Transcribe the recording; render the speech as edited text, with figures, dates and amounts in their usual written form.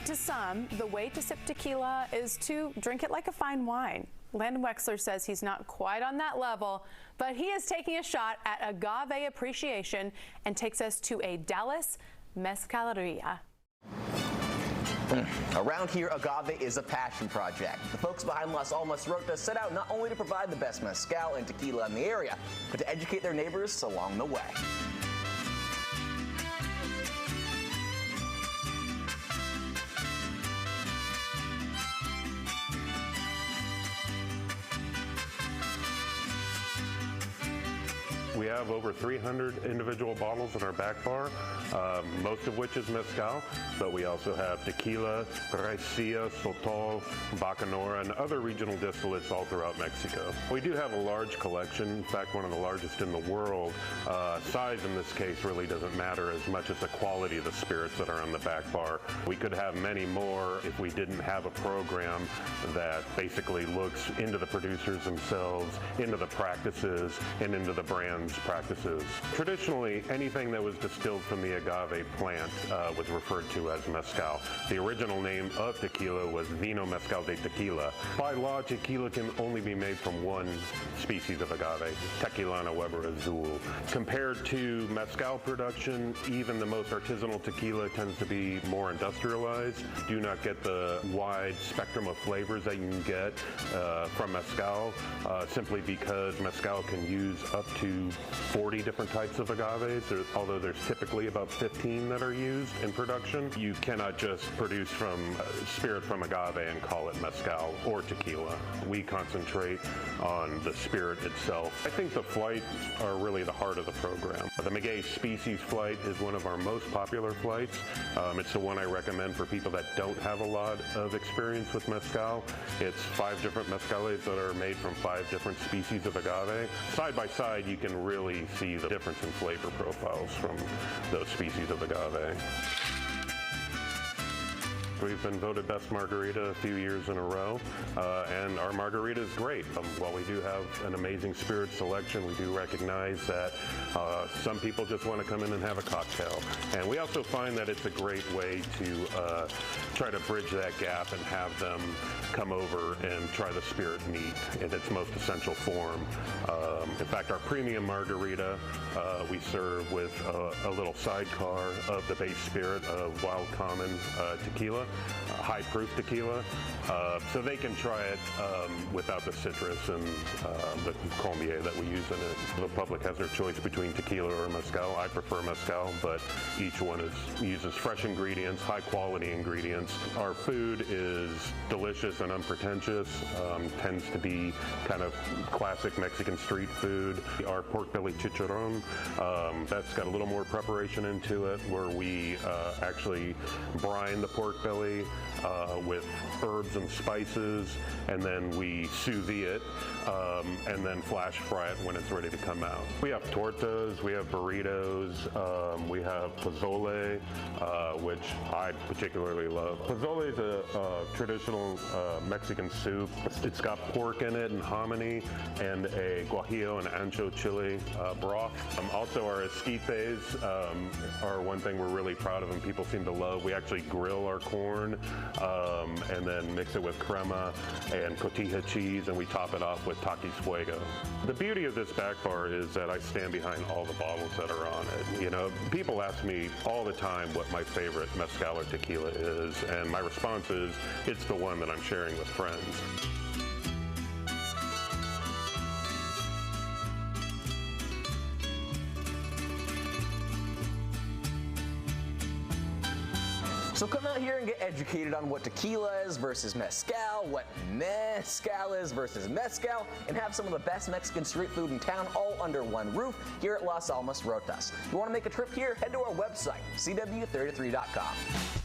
To some, the way to sip tequila is to drink it like a fine wine. Landon Wexler says he's not quite on that level, but he is taking a shot at agave appreciation and takes us to a Dallas mezcaleria. Around here, agave is a passion project. The folks behind Las Almas Rotas set out not only to provide the best mezcal and tequila in the area, but to educate their neighbors along the way. We have over 300 individual bottles in our back bar, most of which is mezcal, but we also have tequila, raicilla, sotol, bacanora, and other regional distillates all throughout Mexico. We do have a large collection, in fact one of the largest in the world. Size in this case really doesn't matter as much as the quality of the spirits that are on the back bar. We could have many more if we didn't have a program that basically looks into the producers themselves, into the practices, and into the brands practices. Traditionally, anything that was distilled from the agave plant was referred to as mezcal. The original name of tequila was Vino Mezcal de Tequila. By law, tequila can only be made from one species of agave, Tequilana Weber Azul. Compared to mezcal production, even the most artisanal tequila tends to be more industrialized. Do not get the wide spectrum of flavors that you can get from mezcal, simply because mezcal can use up to 40 different types of agaves, although there's typically about 15 that are used in production. You cannot just produce from spirit from agave and call it mezcal or tequila. We concentrate on the spirit itself. I think the flights are really the heart of the program. The Maguey Species Flight is one of our most popular flights. It's the one I recommend for people that don't have a lot of experience with mezcal. It's 5 different mezcales that are made from 5 different species of agave. Side by side, you can really see the difference in flavor profiles from those species of agave. We've been voted Best Margarita a few years in a row, and our margarita is great. While we do have an amazing spirit selection, we do recognize that some people just want to come in and have a cocktail. And we also find that it's a great way to try to bridge that gap and have them come over and try the spirit neat in its most essential form. In fact, our premium margarita we serve with a little sidecar of the base spirit of Wild Common tequila, high proof tequila, so they can try it without the citrus and the colmier that we use in it. The public has their choice between tequila or mezcal. I prefer mezcal, but each one uses fresh ingredients, high quality ingredients. Our food is delicious and unpretentious, tends to be kind of classic Mexican street food. Our pork belly chicharron, that's got a little more preparation into it, where we actually brine the pork belly with herbs and spices, and then we sous vide it, and then flash fry it when it's ready to come out. We have tortas, we have burritos, we have pozole, which I particularly love. Pozole is a traditional Mexican soup. It's got pork in it and hominy and a guajillo and ancho chili broth. Also, our esquites are one thing we're really proud of and people seem to love. We actually grill our corn and then mix it with crema and cotija cheese, and we top it off with Takis Fuego. The beauty of this back bar is that I stand behind all the bottles that are on it. You know, people ask me all the time what my favorite mezcal or tequila is, and my response is, it's the one that I'm sharing with friends. So come out here and get educated on what tequila is versus mezcal, what mezcal is versus mezcal, and have some of the best Mexican street food in town all under one roof here at Las Almas Rotas. If you want to make a trip here, head to our website, cw33.com.